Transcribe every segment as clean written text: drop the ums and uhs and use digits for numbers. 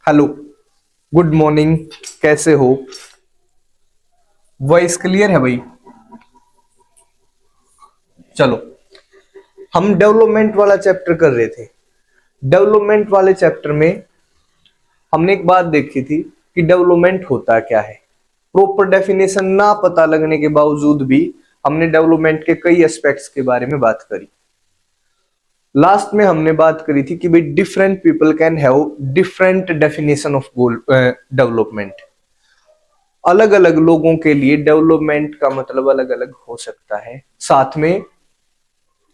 Hello, good morning. कैसे हो? Voice clear है भाई? चलो, हम डेवलपमेंट वाला चैप्टर कर रहे थे। डेवलपमेंट वाले चैप्टर में हमने एक बात देखी थी कि डेवलपमेंट होता क्या है। प्रॉपर डेफिनेशन ना पता लगने के बावजूद भी हमने डेवलपमेंट के कई एस्पेक्ट्स के बारे में बात करी। लास्ट में हमने बात करी थी कि भाई different people can have different definition of goal development. अलग अलग लोगों के लिए डेवलपमेंट का मतलब अलग अलग हो सकता है। साथ में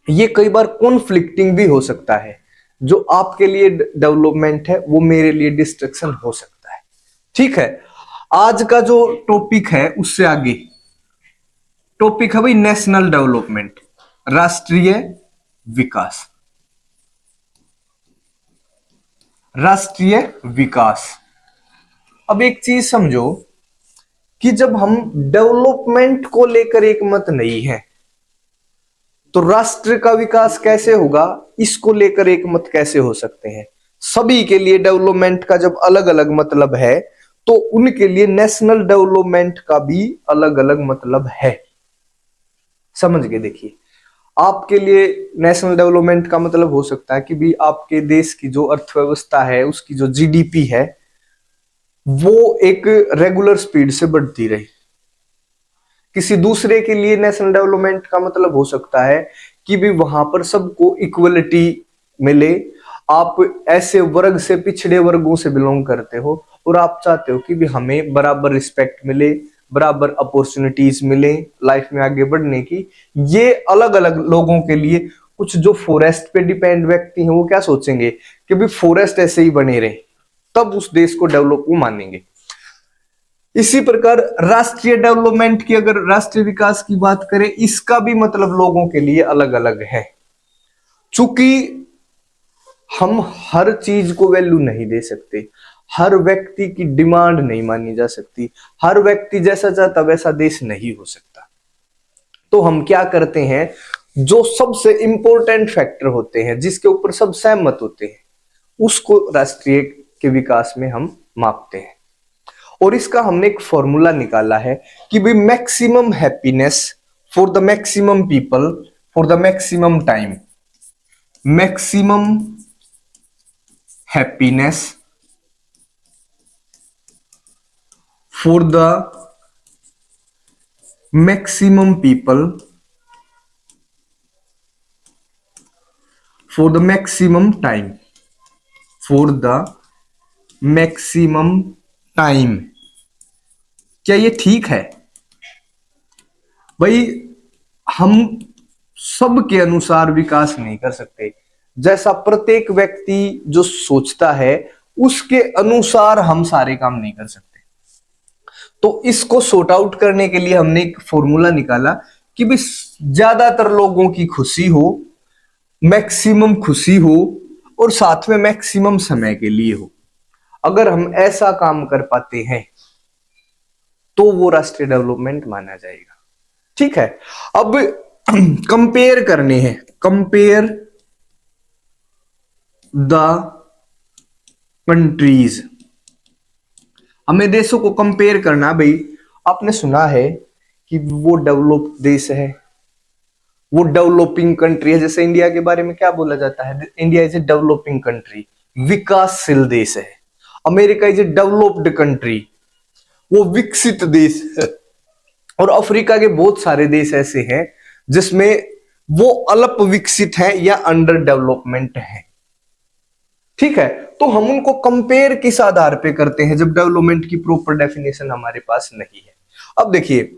ये कई बार कॉन्फ्लिक्टिंग भी हो सकता है। जो आपके लिए डेवलपमेंट है वो मेरे लिए डिस्ट्रक्शन हो सकता है। ठीक है, आज का जो टॉपिक है उससे आगे टॉपिक है भाई नेशनल डेवलपमेंट, राष्ट्रीय विकास। राष्ट्रीय विकास। अब एक चीज समझो कि जब हम डेवलपमेंट को लेकर एक मत नहीं है तो राष्ट्र का विकास कैसे होगा, इसको लेकर एक मत कैसे हो सकते हैं। सभी के लिए डेवलपमेंट का जब अलग अलग मतलब है तो उनके लिए नेशनल डेवलपमेंट का भी अलग अलग मतलब है। समझ के देखिए, आपके लिए नेशनल डेवलपमेंट का मतलब हो सकता है कि भी आपके देश की जो अर्थव्यवस्था है, उसकी जो जीडीपी है, वो एक रेगुलर स्पीड से बढ़ती रहे। किसी दूसरे के लिए नेशनल डेवलपमेंट का मतलब हो सकता है कि भी वहां पर सबको इक्वलिटी मिले। आप ऐसे वर्ग से, पिछड़े वर्गों से बिलोंग करते हो और आप चाहते हो कि भी हमें बराबर रिस्पेक्ट मिले, बराबर अपॉर्चुनिटीज मिले लाइफ में आगे बढ़ने की। ये अलग अलग लोगों के लिए। कुछ जो फॉरेस्ट पे डिपेंड व्यक्ति हैं वो क्या सोचेंगे कि भी फॉरेस्ट ऐसे ही बने रहे, तब उस देश को डेवलप वो मानेंगे। इसी प्रकार राष्ट्रीय डेवलपमेंट की, अगर राष्ट्रीय विकास की बात करें, इसका भी मतलब लोगों के लिए अलग अलग है। चूंकि हम हर चीज को वैल्यू नहीं दे सकते, हर व्यक्ति की डिमांड नहीं मानी जा सकती, हर व्यक्ति जैसा चाहता वैसा देश नहीं हो सकता। तो हम क्या करते हैं, जो सबसे इंपॉर्टेंट फैक्टर होते हैं, जिसके ऊपर सब सहमत होते हैं, उसको राष्ट्रीय के विकास में हम मापते हैं। और इसका हमने एक फॉर्मूला निकाला है कि भाई maximum happiness for the maximum people for the maximum time. Maximum happiness for the maximum people for the maximum time. For the maximum time. क्या ये ठीक है भाई? हम सबके अनुसार विकास नहीं कर सकते। जैसा प्रत्येक व्यक्ति जो सोचता है उसके अनुसार हम सारे काम नहीं कर सकते। तो इसको सॉर्ट आउट करने के लिए हमने एक फॉर्मूला निकाला कि भाई ज्यादातर लोगों की खुशी हो, मैक्सिमम खुशी हो और साथ में मैक्सिमम समय के लिए हो। अगर हम ऐसा काम कर पाते हैं तो वो राष्ट्रीय डेवलपमेंट माना जाएगा। ठीक है, अब कंपेयर करने हैं। Compare the countries. हमें देशों को कंपेयर करना। भाई आपने सुना है कि वो डेवलप देश है, वो डेवलपिंग कंट्री है। जैसे इंडिया के बारे में क्या बोला जाता है, India is a developing country, विकासशील देश है। America is a developed country, वो विकसित देश है। और अफ्रीका के बहुत सारे देश ऐसे हैं जिसमें वो अल्प विकसित है या अंडर डेवलपमेंट है। ठीक है, तो हम उनको कंपेयर किस आधार पे करते हैं जब डेवलपमेंट की प्रॉपर डेफिनेशन हमारे पास नहीं है। अब देखिए,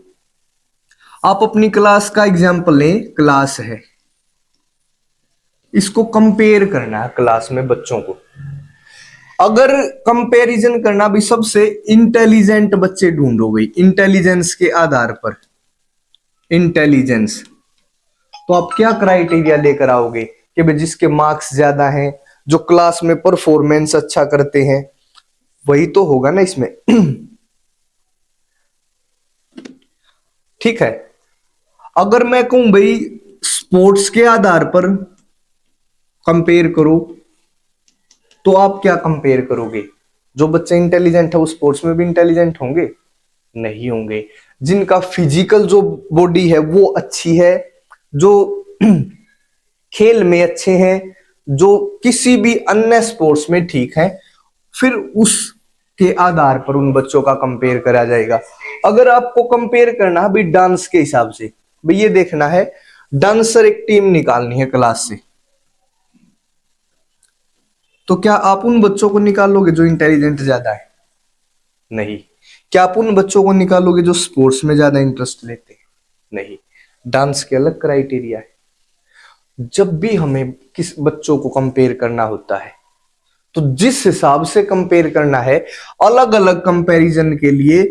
आप अपनी क्लास का एग्जांपल लें। क्लास है, इसको कंपेयर करना है क्लास में बच्चों को। अगर कंपैरिजन करना भी, सबसे इंटेलिजेंट बच्चे ढूंढो भाई इंटेलिजेंस के आधार पर। इंटेलिजेंस, तो आप क्या क्राइटेरिया लेकर आओगे कि भाई जिसके मार्क्स ज्यादा हैं, जो क्लास में परफॉर्मेंस अच्छा करते हैं, वही तो होगा ना इसमें। ठीक है, अगर मैं कहूं भाई स्पोर्ट्स के आधार पर कंपेयर करो, तो आप क्या कंपेयर करोगे? जो बच्चे इंटेलिजेंट है वो स्पोर्ट्स में भी इंटेलिजेंट होंगे? नहीं होंगे। जिनका फिजिकल जो बॉडी है वो अच्छी है, जो खेल में अच्छे हैं, जो किसी भी अन्य स्पोर्ट्स में ठीक है, फिर उसके आधार पर उन बच्चों का कंपेयर करा जाएगा। अगर आपको कंपेयर करना है भाई डांस के हिसाब से, भाई ये देखना है डांसर एक टीम निकालनी है क्लास से, तो क्या आप उन बच्चों को निकालोगे जो इंटेलिजेंट ज्यादा है? नहीं। क्या आप उन बच्चों को निकालोगे जो स्पोर्ट्स में ज्यादा इंटरेस्ट लेते हैं? नहीं। डांस के अलग क्राइटेरिया है। जब भी हमें किस बच्चों को कंपेयर करना होता है तो जिस हिसाब से कंपेयर करना है, अलग अलग कंपैरिजन के लिए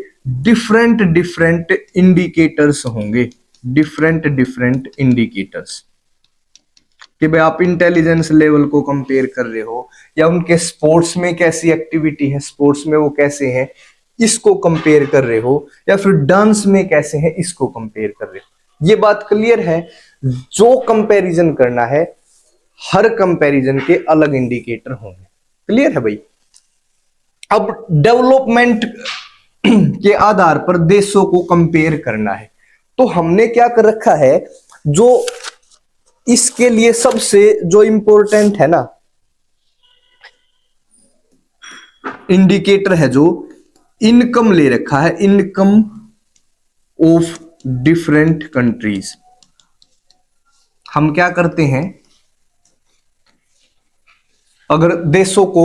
डिफरेंट डिफरेंट इंडिकेटर्स होंगे, डिफरेंट डिफरेंट इंडिकेटर्स, कि भाई आप इंटेलिजेंस लेवल को कंपेयर कर रहे हो या उनके स्पोर्ट्स में कैसी एक्टिविटी है, स्पोर्ट्स में वो कैसे हैं इसको कंपेयर कर रहे हो, या फिर डांस में कैसे हैं इसको कंपेयर कर रहे हो। ये बात क्लियर है? जो कंपैरिजन करना है हर कंपैरिजन के अलग इंडिकेटर होंगे। क्लियर है भाई? अब डेवलपमेंट के आधार पर देशों को कंपेयर करना है, तो हमने क्या कर रखा है, जो इसके लिए सबसे जो इंपॉर्टेंट है ना इंडिकेटर है, जो इनकम ले रखा है, इनकम ऑफ डिफरेंट कंट्रीज। हम क्या करते हैं, अगर देशों को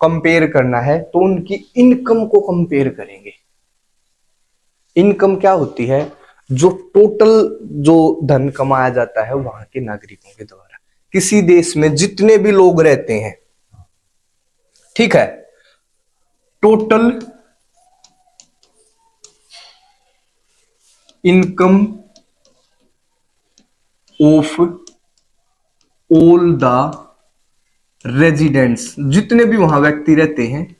कंपेयर करना है तो उनकी इनकम को कंपेयर करेंगे। इनकम क्या होती है? जो टोटल जो धन कमाया जाता है वहां के नागरिकों के द्वारा, किसी देश में जितने भी लोग रहते हैं, ठीक है, total income of all the residents, जितने भी वहां व्यक्ति रहते हैं,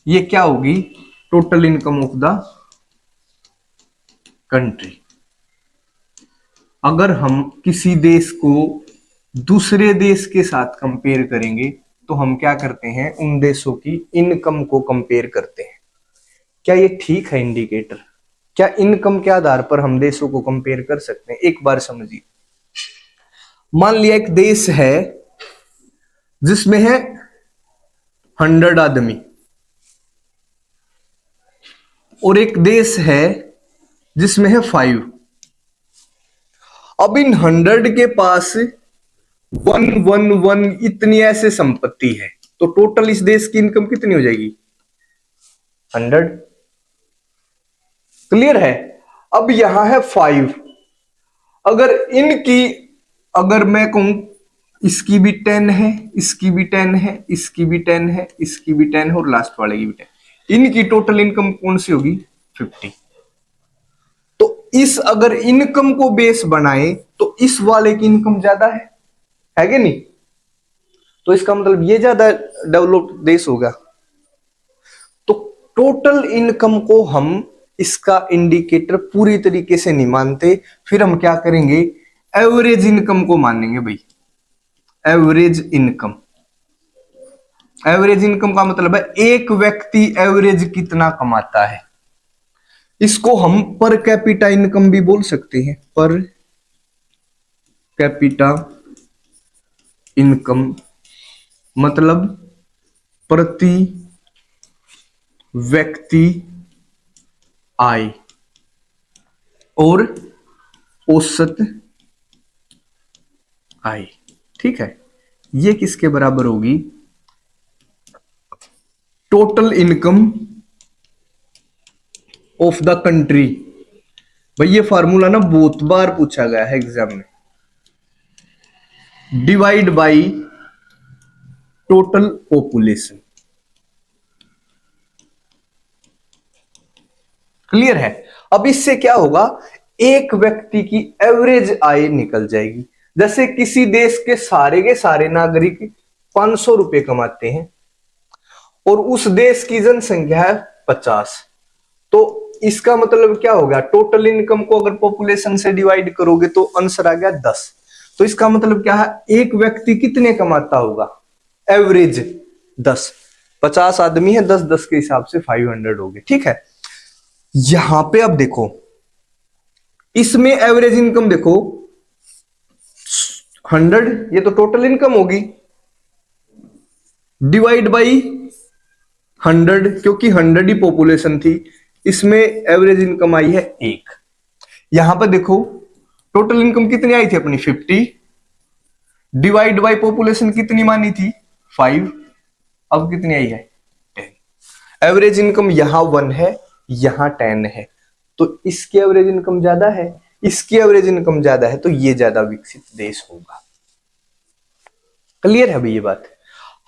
ये क्या होगी? Total income of the country. अगर हम किसी देश को दूसरे देश के साथ कंपेयर करेंगे तो हम क्या करते हैं, उन देशों की इनकम को कंपेयर करते हैं। क्या ये ठीक है इंडिकेटर? क्या इनकम के आधार पर हम देशों को कंपेयर कर सकते हैं? एक बार समझिए, मान लिया एक देश है जिसमें है 100 आदमी, और एक देश है जिसमें है 5। अब इन 100 के पास 111 इतनी ऐसे संपत्ति है, तो टोटल इस देश की इनकम कितनी हो जाएगी? 100। क्लियर है? अब यहां है 5, अगर इनकी, अगर मैं कहूं इसकी भी 10 है, इसकी भी 10 है, इसकी भी 10 है, इसकी भी 10 है और लास्ट वाले की भी 10, इनकी टोटल इनकम कौन सी होगी? 50। तो इस अगर इनकम को बेस बनाए तो इस वाले की इनकम ज्यादा है कि नहीं? तो इसका मतलब ये ज्यादा डेवलप्ड देश होगा। तो टोटल इनकम को हम इसका इंडिकेटर पूरी तरीके से नहीं मानते, फिर हम क्या करेंगे, एवरेज इनकम को मानेंगे भाई। एवरेज इनकम, एवरेज इनकम का मतलब है एक व्यक्ति एवरेज कितना कमाता है। इसको हम पर कैपिटा इनकम भी बोल सकते हैं, पर कैपिटा इनकम मतलब प्रति व्यक्ति आय, और औसत आय। ठीक है, ये किसके बराबर होगी? Total income of the country. भाई ये फार्मूला ना बहुत बार पूछा गया है एग्जाम में। Divide by total population. Clear है? अब इससे क्या होगा, एक व्यक्ति की एवरेज आय निकल जाएगी। जैसे किसी देश के सारे नागरिक 500 रुपए कमाते हैं और उस देश की जनसंख्या है 50, तो इसका मतलब क्या होगा, टोटल इनकम को अगर पॉपुलेशन से डिवाइड करोगे तो आंसर आ गया 10। तो इसका मतलब क्या है, एक व्यक्ति कितने कमाता होगा? एवरेज 10। 50 आदमी है, 10-10 के हिसाब से 500 हो गए, ठीक है। यहां पे अब देखो, इसमें एवरेज इनकम देखो 100, ये तो टोटल इनकम होगी, डिवाइड बाई 100, क्योंकि 100 ही पॉपुलेशन थी, इसमें एवरेज इनकम आई है 1। यहां पर देखो टोटल इनकम कितनी आई थी अपनी 50, डिवाइड बाई पॉपुलेशन कितनी मानी थी 5, अब कितनी आई है 10। एवरेज इनकम यहां 1 है, यहां 10 है, तो इसकी एवरेज इनकम ज्यादा है, इसकी एवरेज इनकम ज्यादा है, तो ये ज्यादा विकसित देश होगा। क्लियर है भाई ये बात।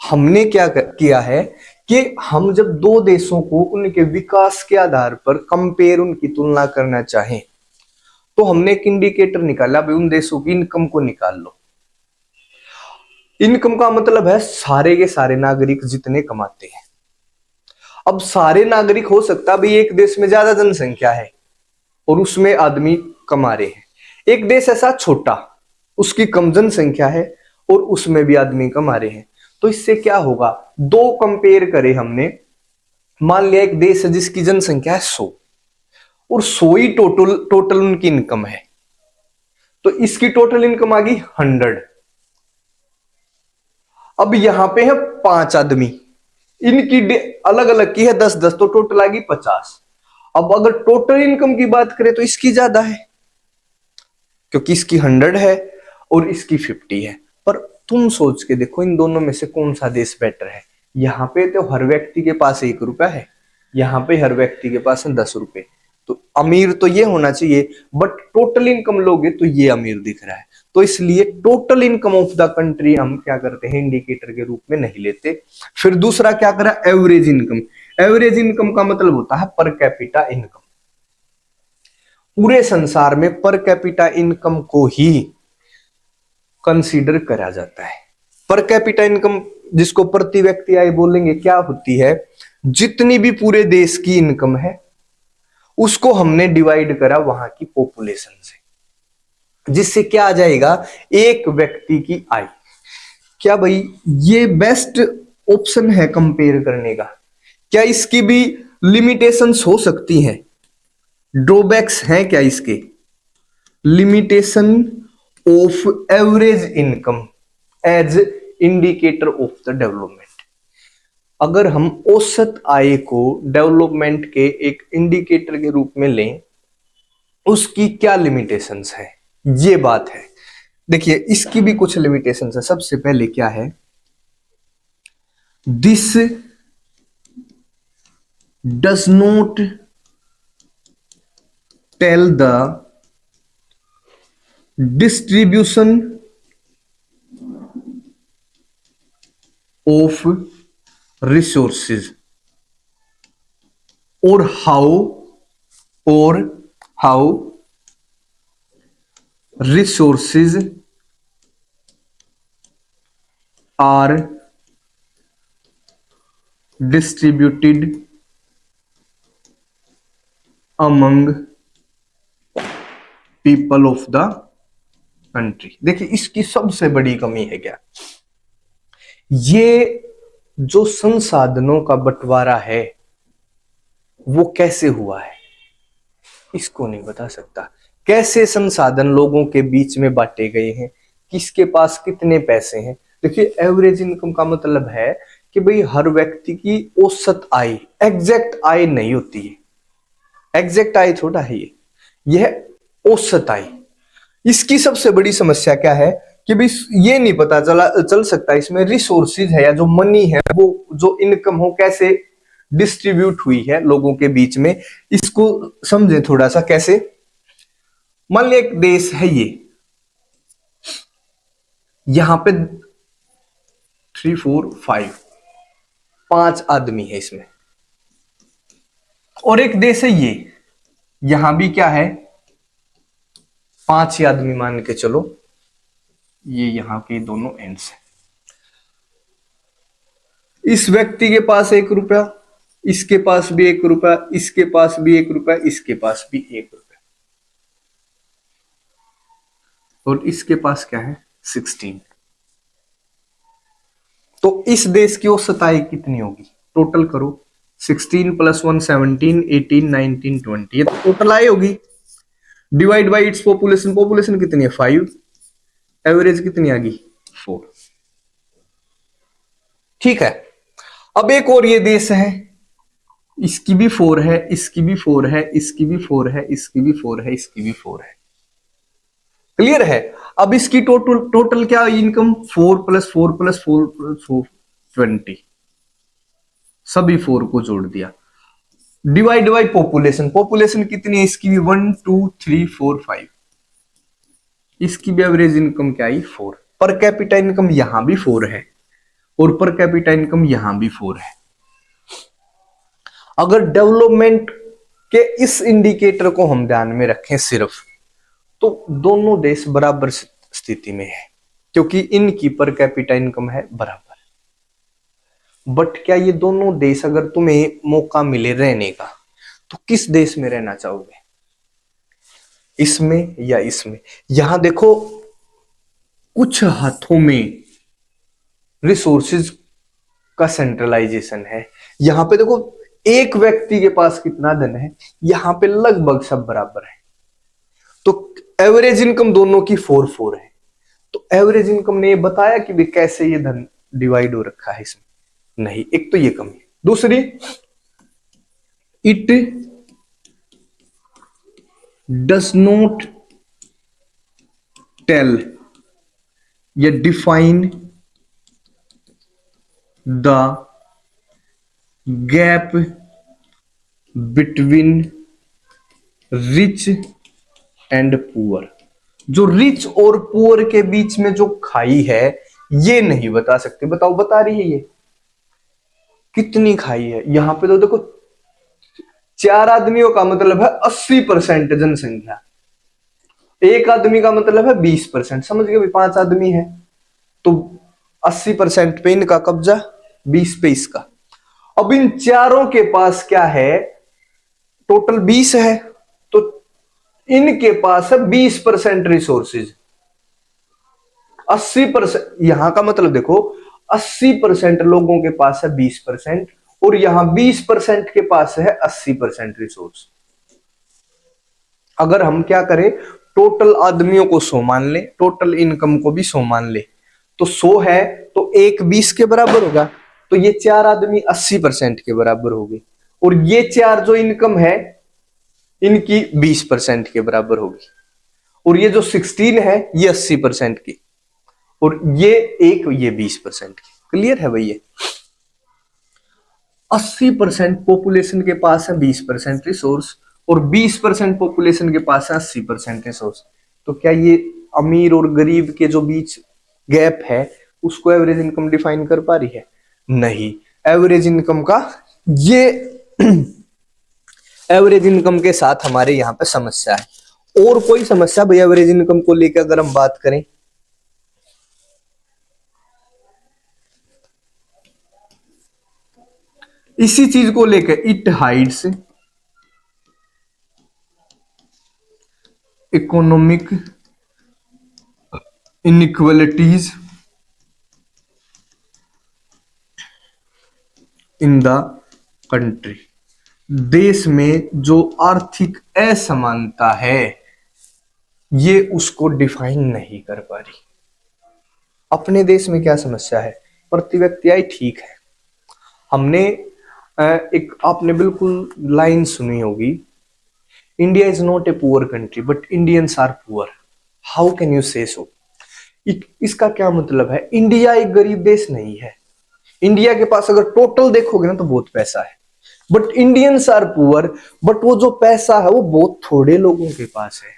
हमने क्या किया है कि हम जब दो देशों को उनके विकास के आधार पर कंपेयर, उनकी तुलना करना चाहें, तो हमने एक इंडिकेटर निकाला, भाई उन देशों की इनकम को निकाल लो। इनकम का मतलब है सारे के सारे नागरिक जितने कमाते हैं। अब सारे नागरिक हो सकता है भाई एक देश में ज्यादा जनसंख्या है और उसमें आदमी कमा रहे हैं, एक देश ऐसा छोटा उसकी कम जनसंख्या है और उसमें भी आदमी कमा रहे हैं, तो इससे क्या होगा, दो कंपेयर करे हमने। मान लिया एक देश है जिसकी जनसंख्या है 100 और 100 ही टोटल उनकी इनकम है, तो इसकी टोटल इनकम आ गई 100। अब यहां पे है 5 आदमी, इनकी अलग अलग की है 10-10, तो टोटल आ गई 50। अब अगर टोटल इनकम की बात करें तो इसकी ज्यादा है, क्योंकि इसकी 100 है और इसकी 50 है। पर तुम सोच के देखो इन दोनों में से कौन सा देश बेटर है। यहां पे तो हर व्यक्ति के पास 1 रुपया है, यहां पे हर व्यक्ति के पास है 10 रुपए, तो अमीर तो ये होना चाहिए, बट टोटल इनकम लोगे तो ये अमीर दिख रहा है। तो इसलिए total income of the country हम क्या करते हैं, इंडिकेटर के रूप में नहीं लेते। फिर दूसरा क्या करा, एवरेज इनकम। एवरेज इनकम का मतलब होता है पर कैपिटा इनकम। पूरे संसार में पर कैपिटा इनकम को ही कंसीडर करा जाता है। पर कैपिटा इनकम, जिसको प्रति व्यक्ति आय बोलेंगे, क्या होती है, जितनी भी पूरे देश की इनकम है उसको हमने डिवाइड करा वहां की पॉपुलेशन से, जिससे क्या आ जाएगा, एक व्यक्ति की आय। क्या भाई ये बेस्ट ऑप्शन है कंपेयर करने का? क्या इसकी भी लिमिटेशंस हो सकती हैं, ड्रॉबैक्स हैं क्या इसके? Limitation of average income as indicator of the development. अगर हम औसत आय को डेवलपमेंट के एक इंडिकेटर के रूप में लें, उसकी क्या लिमिटेशंस है, ये बात है। देखिए इसकी भी कुछ लिमिटेशंस है। सबसे पहले क्या है, this does not tell the distribution of resources or how resources are distributed among people of the country। देखिए इसकी सबसे बड़ी कमी है क्या, ये जो संसाधनों का बंटवारा है वो कैसे हुआ है, इसको नहीं बता सकता। कैसे संसाधन लोगों के बीच में बांटे गए हैं, किसके पास कितने पैसे हैं। देखिए एवरेज इनकम का मतलब है कि भाई हर व्यक्ति की औसत आय, एग्जैक्ट आय नहीं होती है, एग्जैक्ट आय थोड़ा है ये, यह औसत आय। इसकी सबसे बड़ी समस्या क्या है कि भाई ये नहीं पता चल सकता इसमें रिसोर्सेज है या जो मनी है, वो जो इनकम हो कैसे डिस्ट्रीब्यूट हुई है लोगों के बीच में। इसको समझे थोड़ा सा कैसे। मान लिया एक देश है ये, यहां पे 3, 4, 5 आदमी है इसमें, और एक देश है ये, यहां भी क्या है 5 ही आदमी मान के चलो, ये यहां के दोनों एंड्स है। इस व्यक्ति के पास 1 रुपया, इसके पास भी 1 रुपया, इसके पास भी 1 रुपया, इसके पास भी 1 रुपया, और इसके पास क्या है 16। तो इस देश की औसत आय कितनी होगी, टोटल करो, 16 + 1 17, 18, 19, 20, ये तो टोटल आई होगी। Divide by its population, population कितनी है 5, एवरेज कितनी आ गई 4। ठीक है, अब एक और ये देश है, इसकी भी 4 है, इसकी भी 4 है, इसकी भी 4 है, इसकी भी 4 है, इसकी भी 4 है। क्लियर है। अब इसकी टोटल टोटल क्या इनकम, 4 + 4 + 4 + 4 20, सभी 4 को जोड़ दिया। डिवाइड बाई पॉपुलेशन, पॉपुलेशन कितनी है इसकी भी 1 2 3 4 5, इसकी भी एवरेज इनकम क्या आई 4। पर कैपिटा इनकम यहां भी 4 है और पर कैपिटा इनकम यहां भी 4 है। अगर डेवलपमेंट के इस इंडिकेटर को हम ध्यान में रखें सिर्फ, तो दोनों देश बराबर स्थिति में है क्योंकि इनकी पर कैपिटा इनकम है बराबर। बट क्या ये दोनों देश अगर तुम्हें मौका मिले रहने का, तो किस देश में रहना चाहोगे, इसमें या इसमें? यहां देखो कुछ हाथों में रिसोर्सेज का सेंट्रलाइजेशन है, यहां पे देखो एक व्यक्ति के पास कितना धन है, यहां पे लगभग सब बराबर है। तो एवरेज इनकम दोनों की 4 है। तो एवरेज इनकम ने ये बताया कि भी कैसे ये धन डिवाइड हो रखा है इसमें, नहीं। एक तो ये कमी है, दूसरी इट डज नॉट टेल या define the gap between rich and poor. जो रिच और पुअर के बीच में जो खाई है ये नहीं बता सकते। बताओ, बता रही है ये कितनी खाई है? यहां पे तो देखो 4 आदमियों का मतलब है 80% जनसंख्या, एक आदमी का मतलब है 20%। समझ गए? 5 आदमी है तो 80% पे इनका कब्जा, 20 पे इसका। अब इन चारों के पास क्या है, टोटल 20 है, तो इनके पास है 20% रिसोर्सेज। 80%, यहां का मतलब देखो 80% लोगों के पास है 20% और यहां 20% के पास है 80% रिसोर्स। अगर हम क्या करें, टोटल आदमियों को 100 मान ले, टोटल इनकम को भी 100 मान ले, तो 100 है तो एक 20 के बराबर होगा, तो ये 4 आदमी 80% के बराबर हो गए और ये 4 जो इनकम है इनकी 20% के बराबर होगी और ये जो 16 है ये 80% की और ये 20% की। क्लियर है भैया? 80% पॉपुलेशन के पास है 20% रिसोर्स और 20% पॉपुलेशन के पास है 80% रिसोर्स। तो क्या ये अमीर और गरीब के जो बीच गैप है उसको एवरेज इनकम डिफाइन कर पा रही है? नहीं। एवरेज इनकम का ये एवरेज इनकम के साथ हमारे यहां पे समस्या है। और कोई समस्या भैया एवरेज इनकम को लेकर अगर हम बात करें? इसी चीज को लेकर it hides economic inequalities in the country. देश में जो आर्थिक असमानता है ये उसको डिफाइन नहीं कर पा रही। अपने देश में क्या समस्या है? प्रति व्यक्ति आय ठीक है। हमने एक आपने बिल्कुल लाइन सुनी होगी, India is not a poor country but Indians are poor. How can you say so? इसका क्या मतलब है? इंडिया एक गरीब देश नहीं है। इंडिया के पास अगर टोटल देखोगे ना तो बहुत पैसा है, but Indians are poor. But वो जो पैसा है वो बहुत थोड़े लोगों के पास है।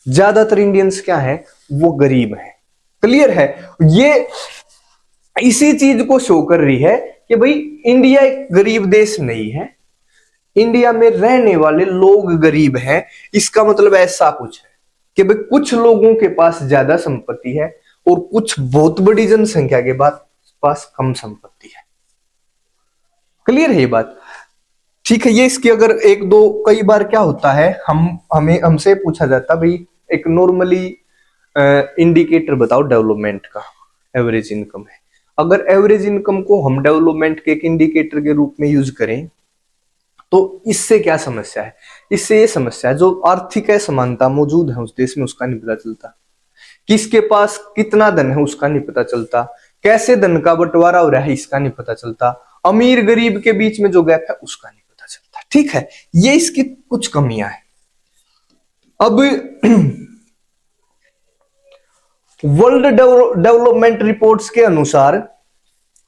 ज्यादातर इंडियंस क्या है, वो गरीब है। क्लियर है? ये इसी चीज को शो कर रही है कि भाई इंडिया एक गरीब देश नहीं है, इंडिया में रहने वाले लोग गरीब हैं। इसका मतलब ऐसा कुछ है कि भाई कुछ लोगों के पास ज्यादा संपत्ति है और कुछ बहुत बड़ी जनसंख्या के पास कम संपत्ति है। क्लियर है ये बात? ठीक है। ये इसकी अगर एक दो कई बार क्या होता है, हमसे पूछा जाता भाई एक नॉर्मली इंडिकेटर बताओ डेवलपमेंट का, एवरेज इनकम है। अगर एवरेज इनकम को हम डेवलपमेंट के एक इंडिकेटर के रूप में यूज करें तो इससे क्या समस्या है? इससे ये समस्या है जो आर्थिक असमानता मौजूद है उस देश में उसका नहीं पता चलता, किसके पास कितना धन है उसका नहीं पता चलता, कैसे धन का बंटवारा हो रहा है इसका नहीं पता चलता, अमीर गरीब के बीच में जो गैप है उसका नहीं पता चलता। ठीक है, ये इसकी कुछ कमियां हैं। अब वर्ल्ड डेवलपमेंट रिपोर्ट्स के अनुसार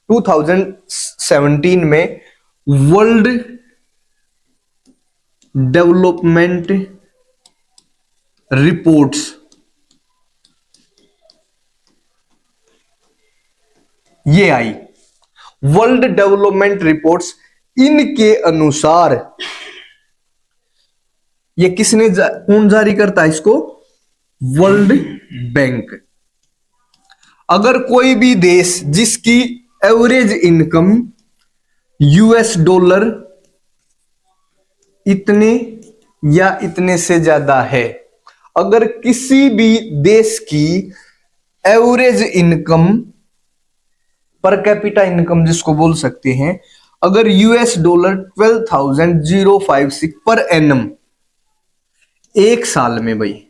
2017 में वर्ल्ड डेवलपमेंट रिपोर्ट्स ये आई, वर्ल्ड डेवलपमेंट रिपोर्ट्स, इनके अनुसार ये किसने कौन जारी करता है इसको? World bank. अगर कोई भी देश जिसकी एवरेज इनकम $, इतने या इतने से ज्यादा है, अगर किसी भी देश की average income per capita income जिसको बोल सकते हैं, अगर $12,056 पर एनम एक साल में, भाई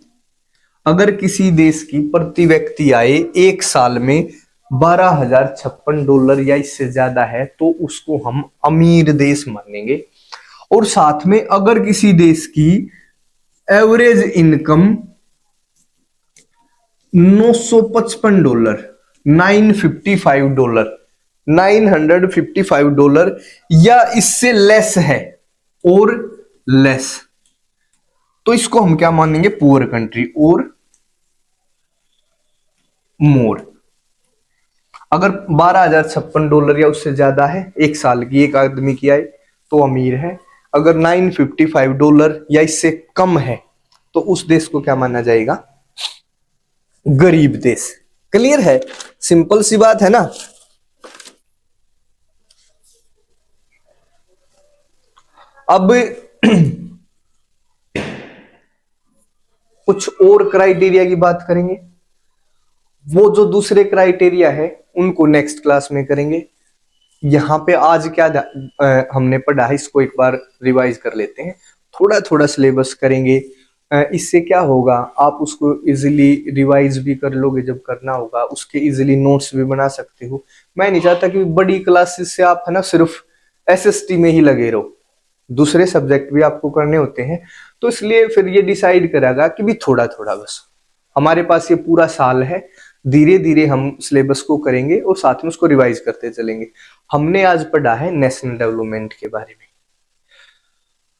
अगर किसी देश की प्रति व्यक्ति आय एक साल में $12,056 या इससे ज्यादा है तो उसको हम अमीर देश मानेंगे। और साथ में अगर किसी देश की एवरेज इनकम $955, $955 या इससे लेस है और लेस, तो इसको हम क्या मानेंगे? पुअर कंट्री और मोर। अगर $12,056 या उससे ज्यादा है एक साल की एक आदमी की आय तो अमीर है, अगर $955 या इससे कम है तो उस देश को क्या माना जाएगा? गरीब देश। क्लियर है? सिंपल सी बात है ना। अब कुछ और क्राइटेरिया की बात करेंगे, वो जो दूसरे क्राइटेरिया है उनको नेक्स्ट क्लास में करेंगे। यहाँ पे आज क्या हमने पढ़ा है इसको एक बार रिवाइज कर लेते हैं, थोड़ा थोड़ा सिलेबस करेंगे। इससे क्या होगा, आप उसको इजीली रिवाइज भी कर लोगे, जब करना होगा उसके इजीली नोट्स भी बना सकते हो। मैं नहीं चाहता कि बड़ी क्लासेस से आप है ना सिर्फ एसएसटी में ही लगे रहो, दूसरे सब्जेक्ट भी आपको करने होते हैं, तो इसलिए फिर ये डिसाइड करेगा कि भी थोड़ा थोड़ा बस हमारे पास ये पूरा साल है, धीरे धीरे हम सिलेबस को करेंगे और साथ में उसको रिवाइज करते चलेंगे। हमने आज पढ़ा है नेशनल डेवलपमेंट के बारे में।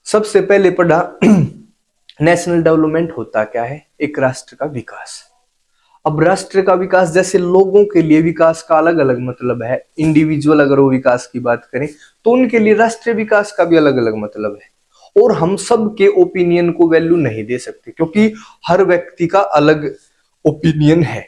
सबसे पहले पढ़ा नेशनल डेवलपमेंट होता क्या है? एक राष्ट्र का विकास। अब राष्ट्र का विकास, जैसे लोगों के लिए विकास का अलग अलग मतलब है, इंडिविजुअल अगर वो विकास की बात करें तो उनके लिए राष्ट्रीय विकास का भी अलग अलग मतलब है। और हम सब के ओपिनियन को वैल्यू नहीं दे सकते क्योंकि हर व्यक्ति का अलग ओपिनियन है।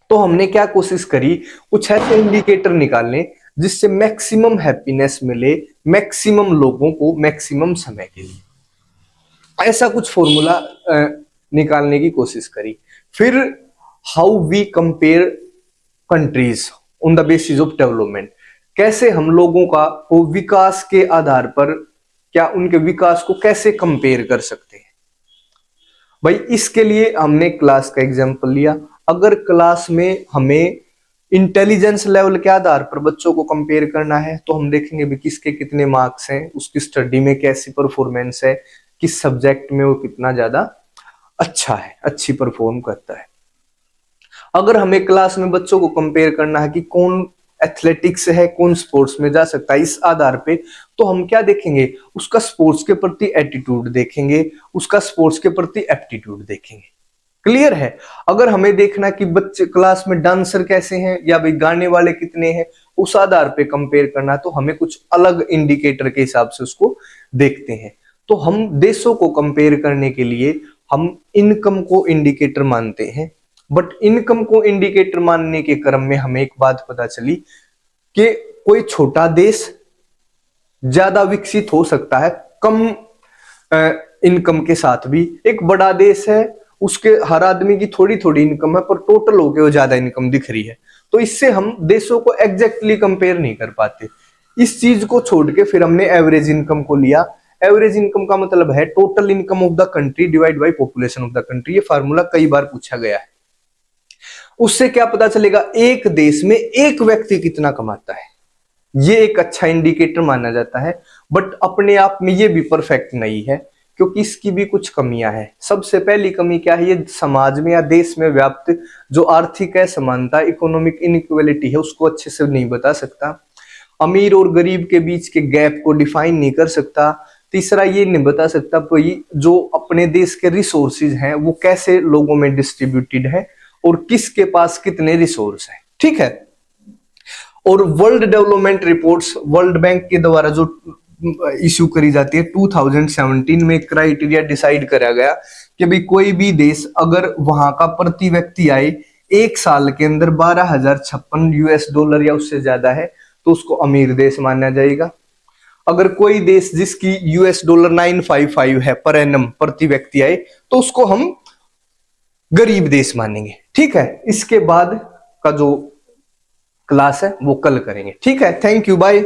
तो हमने क्या कोशिश करी, कुछ ऐसे इंडिकेटर निकालने जिससे मैक्सिमम हैप्पीनेस मिले मैक्सिमम लोगों को मैक्सिमम समय के लिए। ऐसा कुछ फॉर्मूला निकालने की कोशिश करी। फिर how we compare countries on the basis of development, कैसे हम लोगों का को विकास के आधार पर क्या उनके विकास को कैसे कंपेयर कर सकते हैं। भाई इसके लिए हमने क्लास का एग्जांपल लिया। अगर क्लास में हमें इंटेलिजेंस लेवल के आधार पर बच्चों को कंपेयर करना है तो हम देखेंगे भी किसके कितने मार्क्स हैं, उसकी स्टडी में कैसी परफॉर्मेंस है, किस सब्जेक्ट में वो कितना ज्यादा अच्छा है, अच्छी परफॉर्म करता है। अगर हमें क्लास में बच्चों को कंपेयर करना है कि कौन एथलेटिक्स है, कौन स्पोर्ट्स में जा सकता है, इस आधार पे तो हम क्या देखेंगे, उसका स्पोर्ट्स के प्रति एटीट्यूड देखेंगे, उसका स्पोर्ट्स के प्रति एप्टीट्यूड देखेंगे। क्लियर है? अगर हमें देखना कि बच्चे क्लास में डांसर कैसे हैं या भाई गाने वाले कितने हैं, उस आधार पे कंपेयर करना तो हमें कुछ अलग इंडिकेटर के हिसाब से उसको देखते हैं। तो हम देशों को कंपेयर करने के लिए हम इनकम को इंडिकेटर मानते हैं, बट इनकम को इंडिकेटर मानने के क्रम में हमें एक बात पता चली कि कोई छोटा देश ज्यादा विकसित हो सकता है कम इनकम के साथ भी, एक बड़ा देश है उसके हर आदमी की थोड़ी थोड़ी इनकम है, पर टोटल होके वो ज्यादा इनकम दिख रही है। तो इससे हम देशों को एग्जैक्टली कंपेयर नहीं कर पाते। इस चीज को छोड़ के फिर हमने एवरेज इनकम को लिया। एवरेज इनकम का मतलब है total income of the country divide by population of the country. ये फार्मूला कई बार पूछा गया है। उससे क्या पता चलेगा, एक देश में एक व्यक्ति कितना कमाता है। ये एक अच्छा इंडिकेटर माना जाता है, बट अपने आप में ये भी परफेक्ट नहीं है, क्योंकि इसकी भी कुछ कमियां हैं। सबसे पहली कमी क्या है, ये समाज में या देश में व्याप्त जो आर्थिक असमानता, इकोनॉमिक इनइक्वालिटी है, उसको अच्छे से नहीं बता सकता। अमीर और गरीब के बीच के गैप को डिफाइन नहीं कर सकता। तीसरा, ये नहीं बता सकता कोई जो अपने देश के रिसोर्सेज हैं वो कैसे लोगों में डिस्ट्रीब्यूटेड है और किसके पास कितने रिसोर्स हैं। ठीक है। और world development reports world bank के द्वारा जो इश्यू करी जाती है, 2017 में क्राइटेरिया डिसाइड करा गया कि भाई कोई भी देश अगर वहां का प्रति व्यक्ति आय एक साल के अंदर $12,056 या उससे ज्यादा है तो उसको अमीर देश माना जाएगा। अगर कोई देश जिसकी $955 है पर एनम प्रति व्यक्ति आय तो उसको हम गरीब देश मानेंगे। ठीक है। इसके बाद का जो क्लास है वो कल करेंगे। ठीक है। Thank you, bye.